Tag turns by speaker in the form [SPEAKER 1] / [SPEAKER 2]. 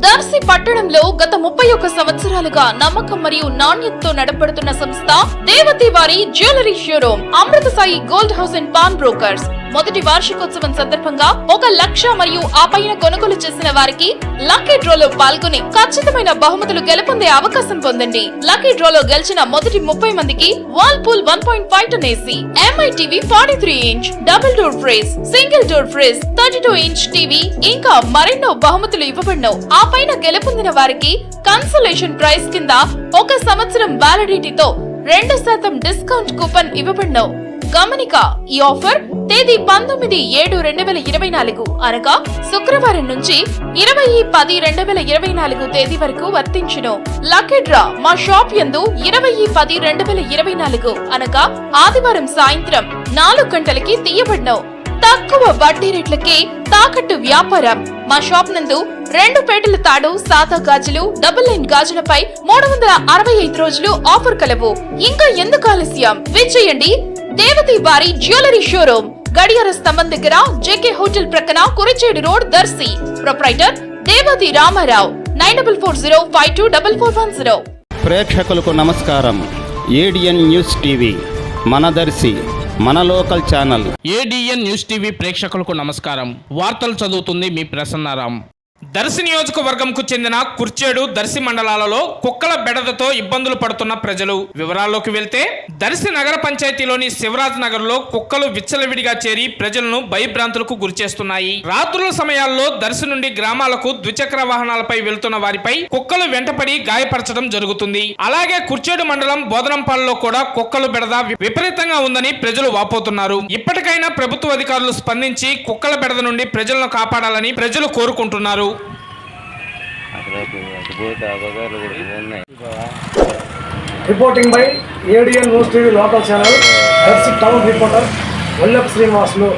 [SPEAKER 1] దర్శి పట్టణంలో గత 31 సంవత్సరాలుగా నమ్మకం మరియు నాణ్యతతో నడపడుతున్న సంస్థ దేవతి వారి jewellery showroom Amrutha Sai gold house and pawn brokers మొదటి వార్షికోత్సవం సందర్భంగా 1 లక్ష మరియు ఆ పైన కొనుగోలు చేసిన వారికి లక్కీ డ్రాలో పాల్గొని ఖచ్చితమైన బహుమతులు గెలుపొందే అవకాశం పొందండి. లక్కీ డ్రాలో గెలిచిన మొదటి 30 మందికి Whirlpool 1.5 ton AC, MI TV 43 inch, double door fridge, single door fridge, 32 inch TV ఇంకా మరెన్నో బహుమతులు ఇవ్వబడను. ఆ పైన గెలుపొందిన వారికి కన్సలేషన్ ప్రైజ్ కింద 1 సంవత్సరం వ్యాలిడిటీతో 2% డిస్కౌంట్ కూపన్ ఇవ్వబడను. గమనిక, ఈ ఆఫర్ తేదీ 19/7/2024 అనగా శుక్రవారం నుంచి 20/10/2024 తేదీ వరకు వర్తించును. లక్కీ డ్రా మా షాప్ యందు 20/10/2024 అనగా ఆదివారం సాయంత్రం 4 గంటలకి తీయబడను. తక్కువ వడ్డీ రేట్లకే తాకట్టు వ్యాపారం. మా షాప్ నందు 2 పేటల తాడు, సాదా గాజులు, డబుల్ లైన్ గాజులపై 365 రోజులు ఆఫర్ కలవు. ఇంకా ఎందుకు ఆలస్యం, విచ్చేయండి దేవతి వారి జ్యువెలరీ షోరూమ్, గడియార స్తంభం దగ్గర, జేకే హోటల్ ప్రక్కన, కురిచేడు రోడ్, దర్శి. ప్రొప్రైటర్ దేవతి రామారావు. 9440524410.
[SPEAKER 2] ప్రేక్షకులకు నమస్కారం. ఏడిఎన్ న్యూస్ టీవీ మన దర్శి, మన local channel.
[SPEAKER 3] ADN news TV ప్రేక్షకులకు నమస్కారం. వార్తలు చదువుతుంది మీ ప్రసన్నారాం. దర్శి నియోజకవర్గంకు చెందిన కుర్చేడు, దర్శి మండలాలలో కుక్కల బెడదతో ఇబ్బందులు పడుతున్న ప్రజలు. వివరాల్లోకి వెళ్తే దర్శి నగర పంచాయతీలోని శివరాజ్ నగర్ లో కుక్కలు విచ్చలవిడిగా చేరి ప్రజలను భయభ్రాంతులకు గురిచేస్తున్నాయి. రాత్రుల సమయాల్లో దర్శి నుండి గ్రామాలకు ద్విచక్ర వాహనాలపై వెళ్తున్న వారిపై కుక్కలు వెంటపడి గాయపరచడం జరుగుతుంది. అలాగే కుర్చేడు మండలం బోధనంపాలలో కూడా కుక్కలు బెడద విపరీతంగా ఉందని ప్రజలు వాపోతున్నారు. ఇప్పటికైనా ప్రభుత్వ అధికారులు స్పందించి కుక్కల బెడద నుండి ప్రజలను కాపాడాలని ప్రజలు కోరుకుంటున్నారు.
[SPEAKER 4] Reporting by ADN news TV local channel, Darsi town reporter Vallep Srinivasulu.